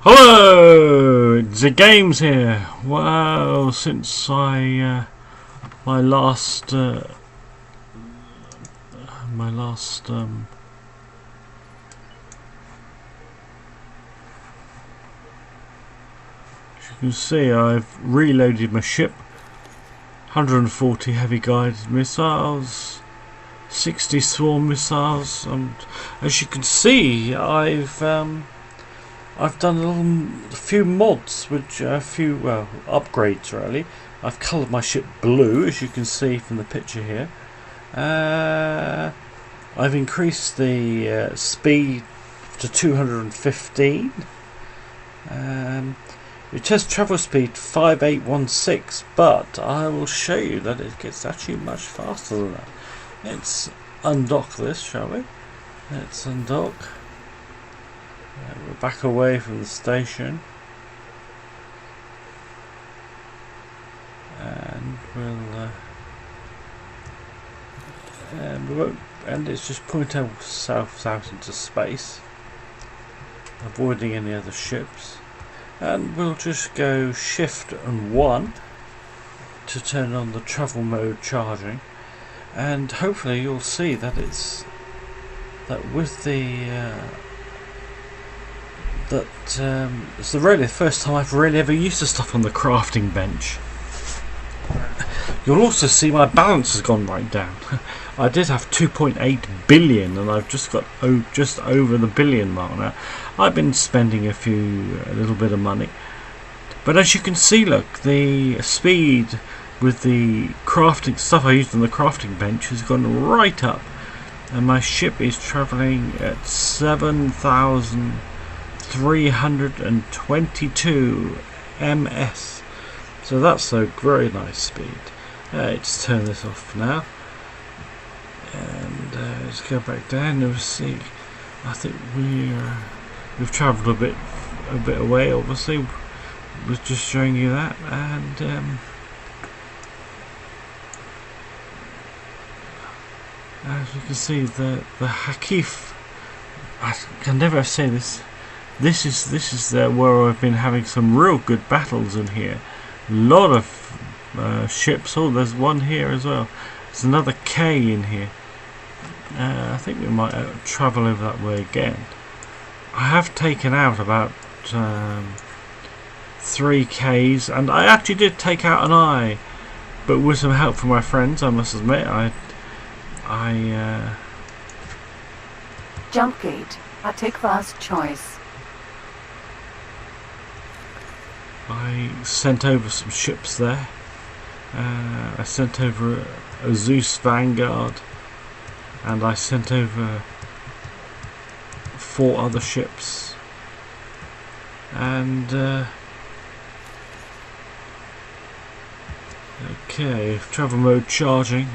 Hello, it's the games here. Well, since my last as you can see, I've reloaded my ship. 140 heavy guided missiles, 60 swarm missiles, and as you can see, I've done a few mods, which are a few upgrades really. I've coloured my ship blue, as you can see from the picture here. I've increased the speed to 215. It says travel speed 5816, but I will show you that it gets actually much faster than that. Let's undock this, shall we? Let's undock. We're back away from the station, and it's just point ourselves out into space, avoiding any other ships, and we'll just go Shift and 1 to turn on the travel mode charging, and hopefully you'll see that it's with the it's really the first time I've really ever used the stuff on the crafting bench. You'll also see my balance has gone right down. I did have 2.8 billion and I've just got just over the billion mark now. I've been spending a little bit of money, but as you can see, look, the speed with the crafting stuff I used on the crafting bench has gone right up, and my ship is travelling at 7,322 ms, so that's a very nice speed. Let's turn this off now, and let's go back down and see. I think we've travelled a bit away. Obviously, was just showing you that, and as you can see, the Hakif. I can never say this. This is where I've been having some real good battles in here. A lot of ships. Oh, there's one here as well. There's another K in here. I think we might travel over that way again. I have taken out about 3 Ks, and I actually did take out an I, but with some help from my friends, I must admit. Jump gate. I take fast choice. I sent over some ships there. I sent over a Zeus Vanguard, and I sent over 4 other ships, and okay, travel mode charging,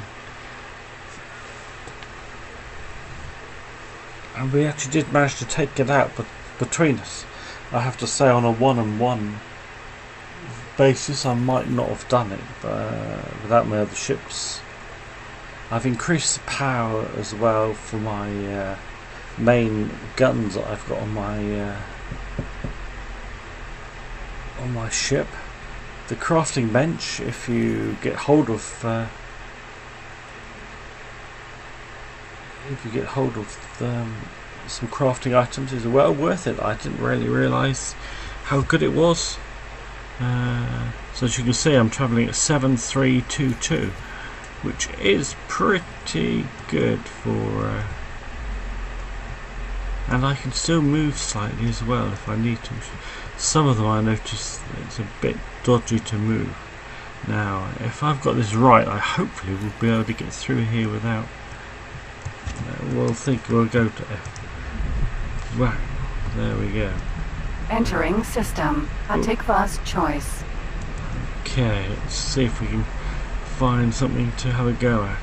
and we actually did manage to take it out, but between us, I have to say, on a one-on-one basis, I might not have done it, but without my other ships. I've increased the power as well for my main guns that I've got on my ship. The crafting bench, if you get hold of some crafting items, is well worth it. I didn't really realise how good it was. So as you can see, I'm travelling at 7,322, which is pretty good for, and I can still move slightly as well if I need to. Some of them I notice it's a bit dodgy to move. Now, if I've got this right, I hopefully will be able to get through here without. We'll go to F. Wow, there we go. Entering system. I take fast choice. Okay, let's see if we can find something to have a go at.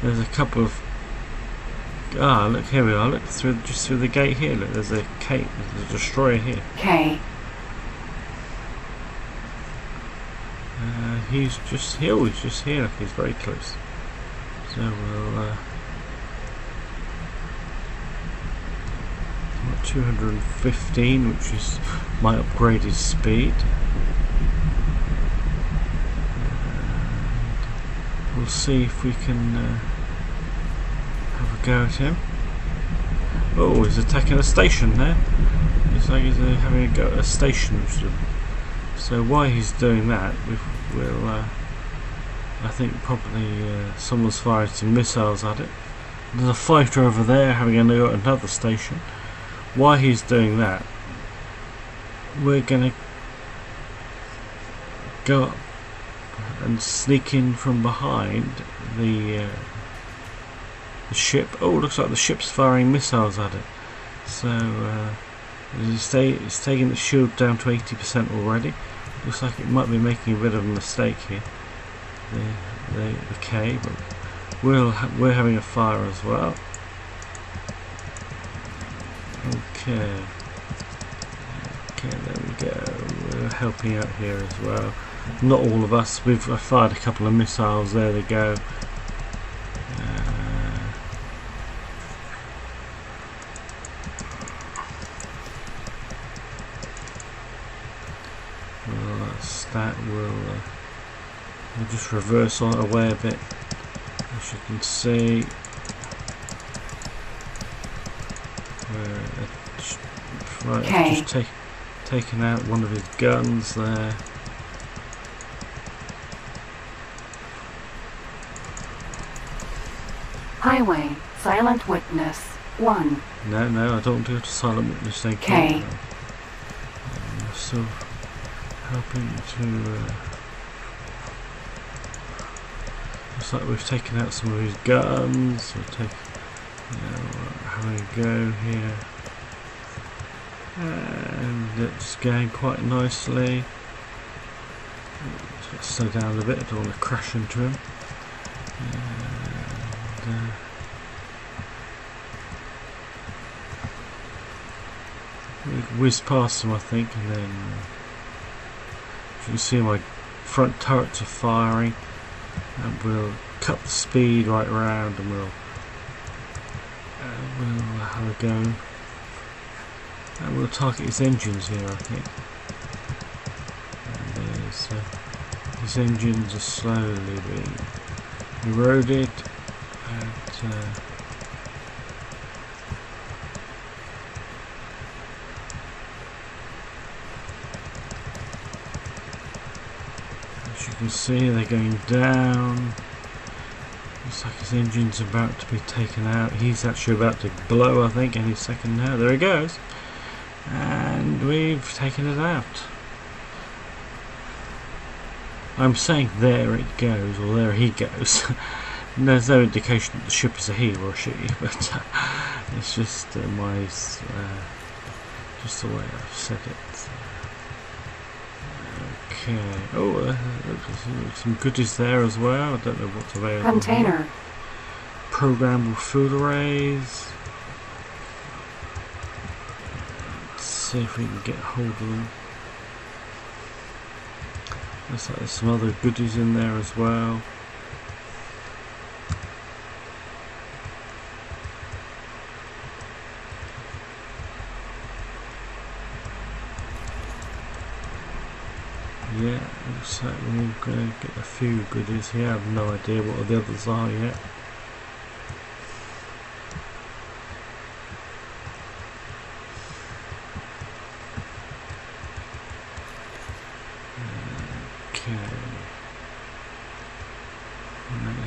There's a couple of. Look, here we are. Look just through the gate here. Look, there's a K. There's a destroyer here. K. He's just here. He's just here. Look, he's very close. So we'll 215, which is my upgraded speed. We'll see if we can have a go at him. Oh, he's attacking a station there. It's like he's having a go at a station. So while he's doing that, we'll I think probably someone's fired some missiles at it. There's a fighter over there having a go at another station. While he's doing that, we're gonna go up and sneak in from behind the ship. Oh, looks like the ship's firing missiles at it. So it's taking the shield down to 80% already. Looks like it might be making a bit of a mistake here. The K, but we're having a fire as well. Okay, there we go. We're helping out here as well. Not all of us. I fired a couple of missiles. There they go. Well, that's that. We'll just reverse on away a bit, as you can see. Just taking out one of his guns there. Highway, silent witness, 1. No, I don't do it to silent witness, thank K. you. So, helping to... looks like we've taken out some of his guns. We're having a go here. And it's going quite nicely. Let's slow down a bit, I don't want to crash into him. And, we whiz past him, I think, and then you can see my front turrets are firing, and we'll cut the speed right around, and we'll have a go. And we'll target his engines here, I think. And there's, his engines are slowly being eroded. And, as you can see, they're going down. Looks like his engine's about to be taken out. He's actually about to blow, I think, any second now. There he goes. And we've taken it out. I'm saying there it goes, or there he goes. There's no indication that the ship is a he or a she, but it's just just the way I've said it. Okay. Oh, some goodies there as well. I don't know what's available. Container. Here. Programmable food arrays. See if we can get hold of them. Looks like there's some other goodies in there as well. Yeah, looks like we're going to get a few goodies here. I have no idea what the others are yet.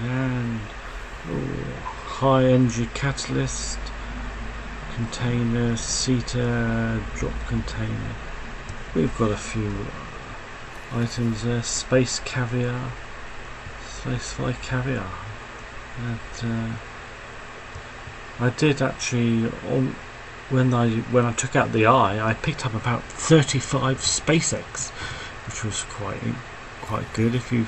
And high energy catalyst container, CETA drop container. We've got a few items there. Space caviar, spaceflight caviar. That I did actually when I took out the eye, I picked up about 35 SpaceX, which was quite good. If you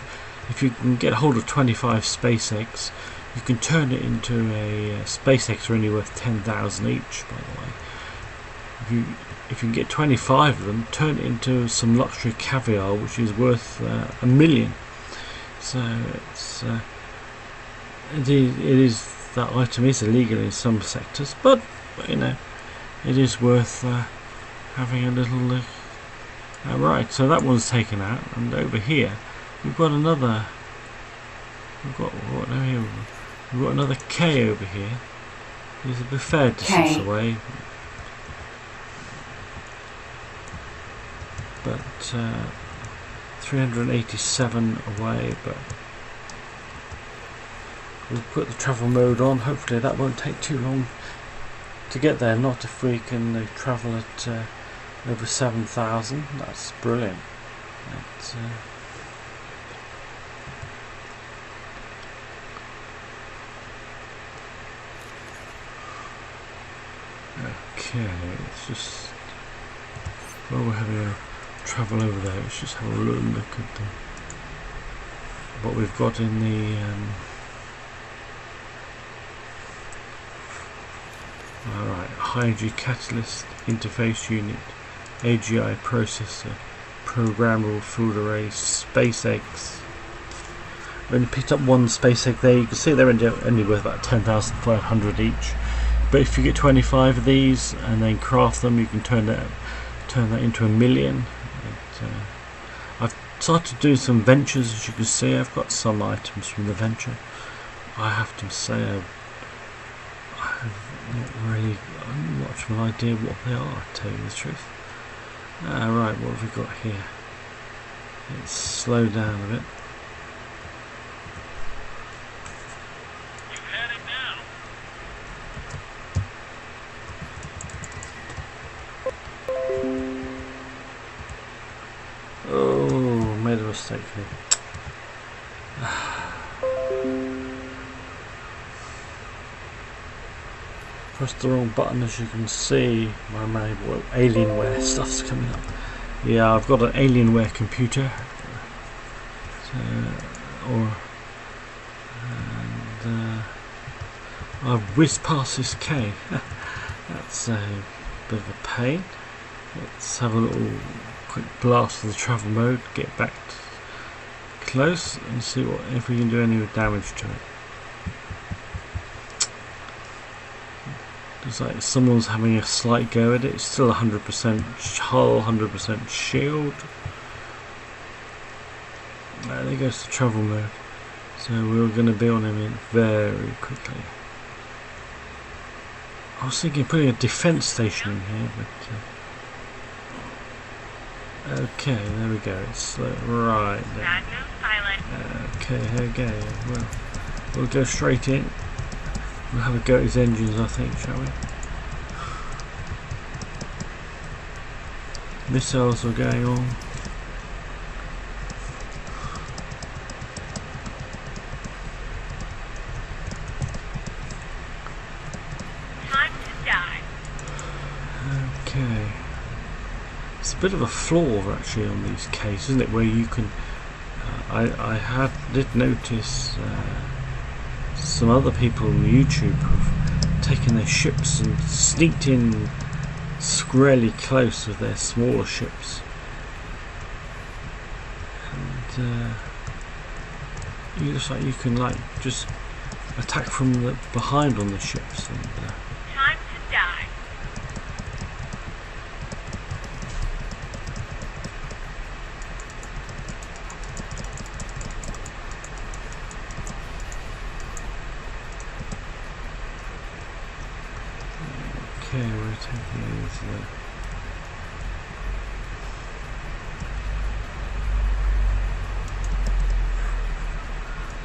can get hold of 25 SpaceX, you can turn it into a SpaceX are only worth 10,000 each, by the way. If you can get 25 of them, turn it into some luxury caviar, which is worth $1 million. So it's it is that item is illegal in some sectors, but you know, it is worth having a little look. Right, so that one's taken out, and over here we've got another. We've got what over here? We've got another K over here. There's a fair distance away, but 387 away. But we'll put the travel mode on. Hopefully that won't take too long to get there. Not if we can travel at over 7,000. That's brilliant. That's, okay, it's just while we're having a travel over there, let's just have a little look at what we've got in the alright, High-Energy Catalyst Interface Unit, AGI Processor, Programmable Food Array, SpaceX. I've only picked up one space egg there. You can see they're only worth about 10,500 each. But if you get 25 of these and then craft them, you can turn that into 1 million. I've started doing some ventures, as you can see. I've got some items from the venture. I have to say I have not really much of an idea what they are, to tell you the truth. Right, what have we got here? Let's slow down a bit. Oh, made a mistake here. Pressed the wrong button, as you can see. My Alienware stuff's coming up. Yeah, I've got an Alienware computer. I've whizzed past this K. That's a bit of a pain. Let's have a little quick blast of the travel mode, get back close and see if we can do any damage to it. Looks like someone's having a slight go at it. It's still 100% hull, 100% shield. There goes the travel mode. So we're going to be on him very quickly. I was thinking of putting a defense station in here, but okay, there we go. It's right there. Okay. Well, we'll go straight in. We'll have a go at his engines, I think, shall we? Missiles are going on. Time to die. Okay. It's a bit of a flaw actually on these cases, isn't it? Where you can, I did notice some other people on YouTube have taken their ships and sneaked in squarely close with their smaller ships, and you can just attack from the behind on the ships and. Time to die. Okay, we're taking these there.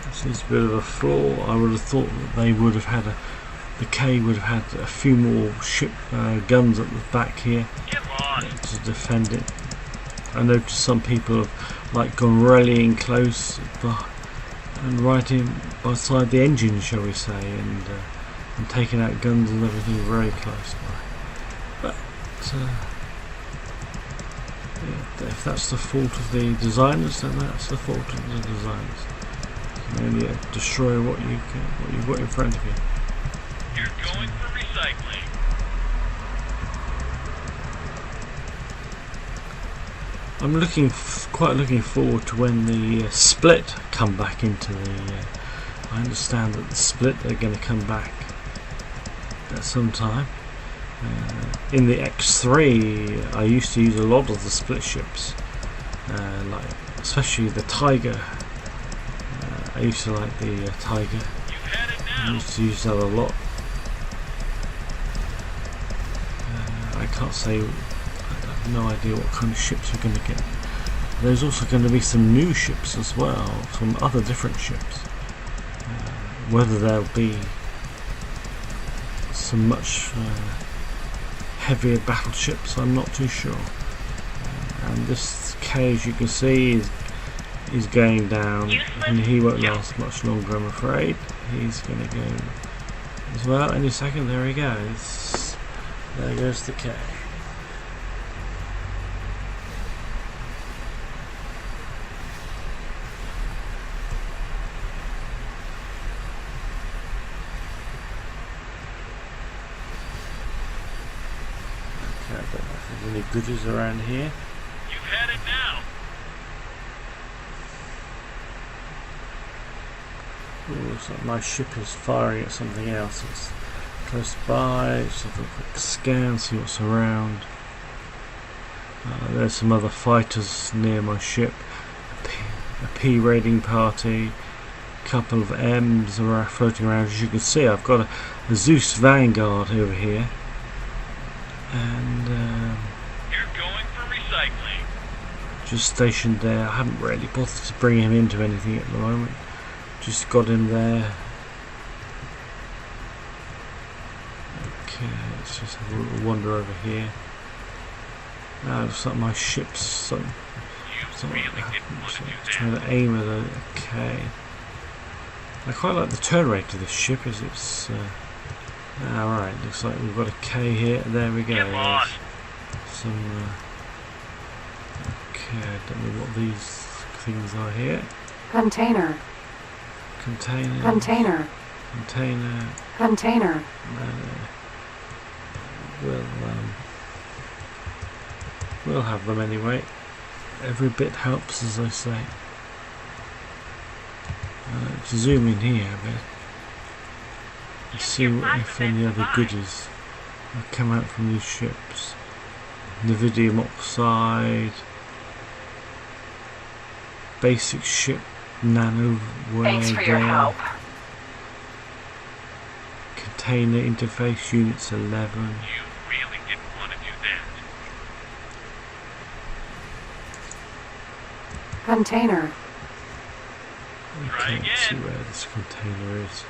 This is a bit of a flaw. I would have thought that they would have had the K would have had a few more ship guns at the back here to defend it. I noticed some people have gone rallying close and right in beside the engine, shall we say, and taking out guns and everything very close by. But yeah, if that's the fault of the designers, then that's the fault of the designers. You can only destroy what you've got in front of you. You're going for recycling. I'm quite looking forward to when the Split come back into the. I understand that the Split are going to come back at some time. In the X3, I used to use a lot of the split ships, like especially the Tiger. I used to like the Tiger. You've had it I now. used to use that a lot. I can't say, I have no idea what kind of ships we're going to get. There's also going to be some new ships as well, from other different ships. Whether there'll be some much heavier battleships, I'm not too sure. And this K, as you can see, is going down, and he won't last much longer, I'm afraid. He's going to go as well any second. There he goes. There goes the K. Okay, I don't know if there's any goodies around here. You've had it now. Ooh, looks like my ship is firing at something else. It's close by. Just have a quick scan, see what's around. There's some other fighters near my ship. A P raiding party. A couple of M's are floating around. As you can see, I've got a Zeus Vanguard over here. And You're going for recycling. just stationed there. I haven't really bothered to bring him into anything at the moment. Just got him there. Okay, let's just have a little wander over here. Looks like my ship's You really didn't want to do that. trying to aim at a K. I quite like the turn rate of this ship, as it's alright, looks like we've got a K here. There we go. Get lost. There's some okay, I don't know what these things are here. Container. Container. Container. Container. Container. We'll have them anyway. Every bit helps, as I say. Let's zoom in here a bit. Let's see if any other goodies have come out from these ships. Nevidium oxide. Basic ship nanoware. Thanks for your there. help. Container interface units 11. You really didn't want to do that. Container. Try I can't see again. where this container is.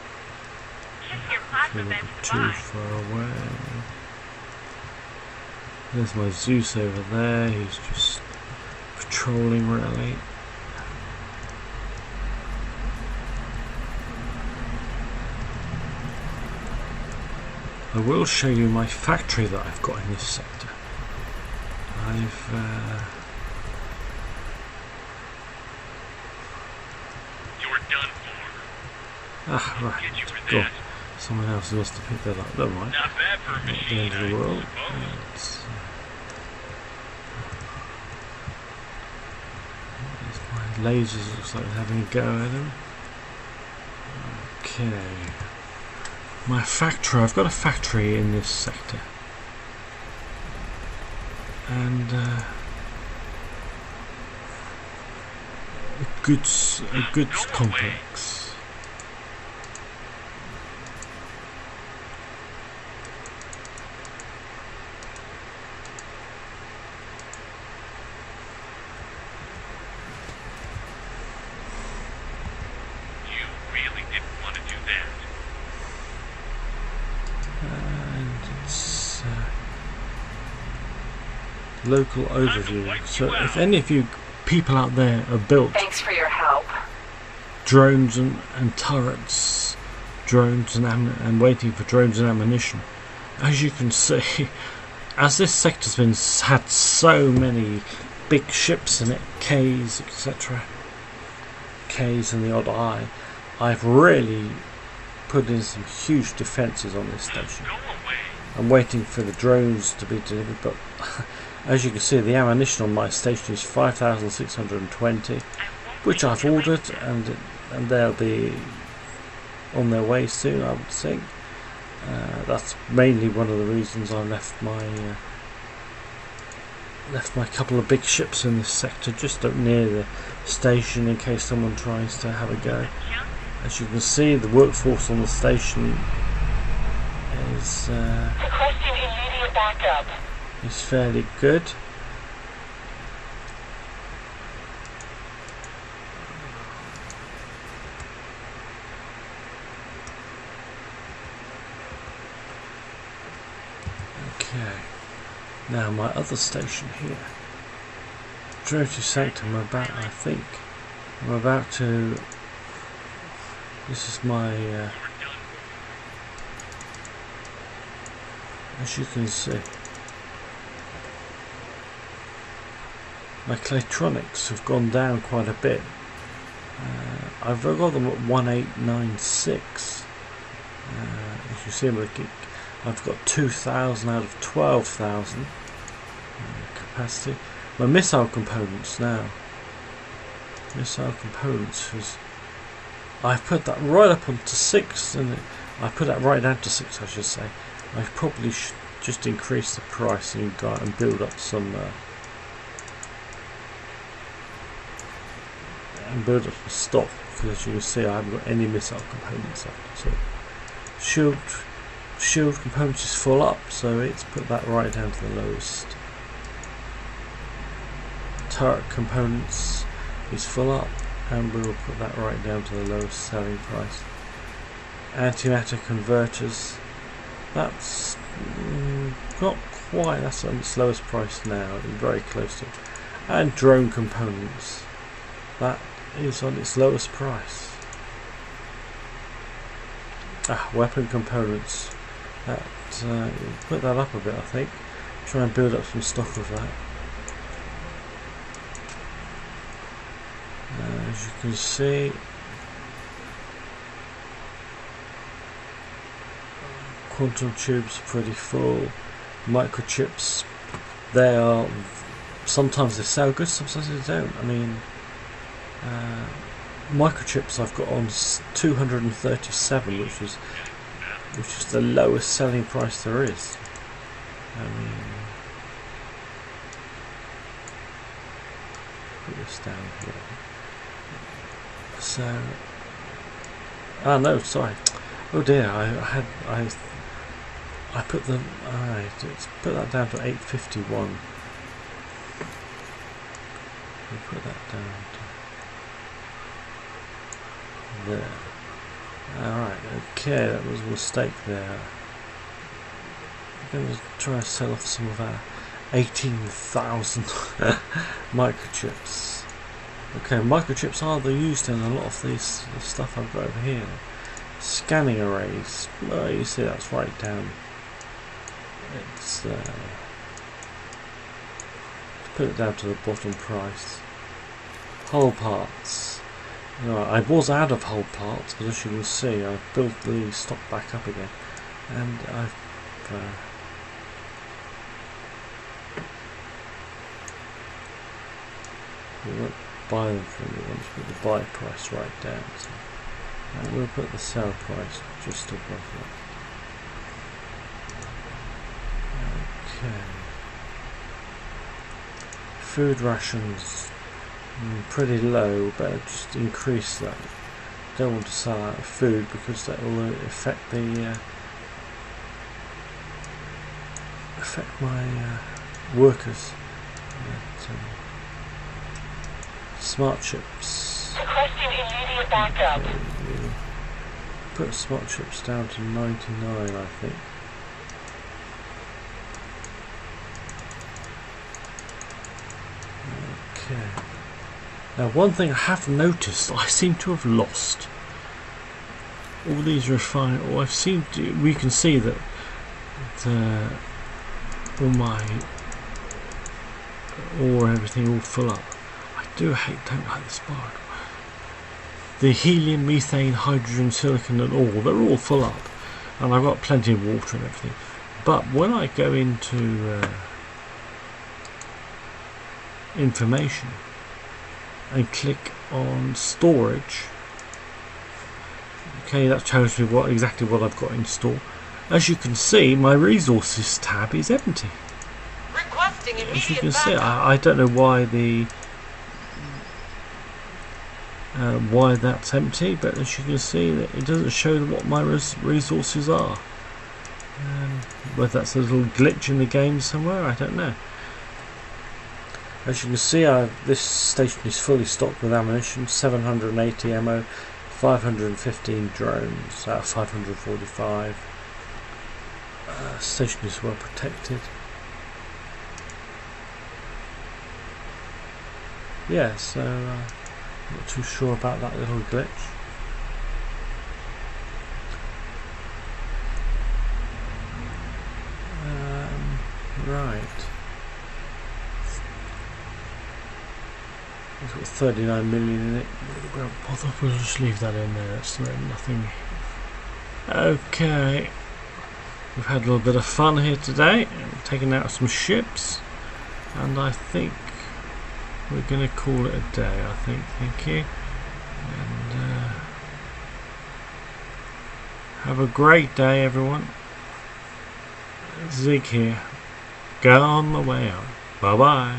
Check your It's a plasma little vent bit to too buy. far away. There's my Zeus over there. He's just patrolling really. I will show you my factory that I've got in this sector. You're done for. Right. Get you for Cool. that. Someone else wants to pick that up. Never mind. Not bad for a Not the machine, end of the I world. suppose. It's, there's my lasers, looks like they're having a go at them. Okay. My factory, I've got a factory in this sector. And a goods complex. You really didn't want to do that. And it's local overview. So if any of you people out there have built Thanks for your help. drones and turrets, drones and waiting for drones and ammunition, as you can see, as this sector's been had so many big ships in it, Ks, etc., Ks and the odd I, I've really put in some huge defences on this station. Go away. I'm waiting for the drones to be delivered, but as you can see, the ammunition on my station is 5,620, which I've ordered, and they'll be on their way soon, I would think. That's mainly one of the reasons I left my couple of big ships in this sector just up near the station in case someone tries to have a go. As you can see, the workforce on the station is Requesting immediate backup. is fairly good. Okay, now my other station here, Trinity Sanctum, I think I'm about to. This is my. As you can see, my Claytronics have gone down quite a bit. I've got them at 1896. As you see, I've got 2,000 out of 12,000 capacity. My missile components now. Missile components is. I've put that right up onto 6, and I put that right down to 6, I should say. I probably should just increase the price and go out and build up some stock, because as you can see, I haven't got any missile components left. So shield components is full up, so it's put that right down to the lowest. Turret components is full up, and we'll put that right down to the lowest selling price. Antimatter converters, that's not quite, that's on its lowest price now, it's very close to it. And drone components, that is on its lowest price. Weapon components, that put that up a bit, I think. Try and build up some stock of that. As you can see, quantum tubes are pretty full. Microchips, they are, sometimes they sell good, sometimes they don't. I mean, microchips I've got on 237, which is the lowest selling price there is. I mean, put this down here. So, no, sorry. Oh dear, I put them. Let's put that down to 851. We'll put that down to there. Alright, okay, that was a mistake there. I'm going to try and sell off some of our 18,000 microchips. Okay, microchips are used in a lot of the stuff I've got over here. Scanning arrays, well, you see that's right down. It's put it down to the bottom price. Hull parts. I was out of hull parts, but as you can see, I've built the stock back up again, and I've we won't buy them from you. Once put the buy price right down, so, and we'll put the sell price just above that. Okay. Food rations, pretty low, better just increase that. Don't want to sell out of food because that will affect the affect my workers. Smart chips. Requesting immediate backup. Okay, put smart chips down to 99, I think. Okay. Now, one thing I have noticed, I seem to have lost all these refine. Or I've seen. We can see that all my everything all full up. I don't like this bar. The helium, methane, hydrogen, silicon, and all, they're all full up, and I've got plenty of water and everything. But when I go into information and click on storage, okay, that tells me exactly what I've got in store. As you can see, my resources tab is empty. Requesting As you immediate can see, backup. I don't know why why that's empty, but as you can see, that it doesn't show what my resources are. Whether that's a little glitch in the game somewhere, I don't know. As you can see, this station is fully stocked with ammunition, 780 ammo, 515 drones out of 545. Station is well protected. Yeah, so not too sure about that little glitch. Right. It's got 39 million in it. We won't bother. We'll just leave that in there. That's nothing. Okay. We've had a little bit of fun here today, taking out some ships, and I think we're going to call it a day. I think. Thank you, and have a great day, everyone. Zig here. Go on the way out. Bye bye.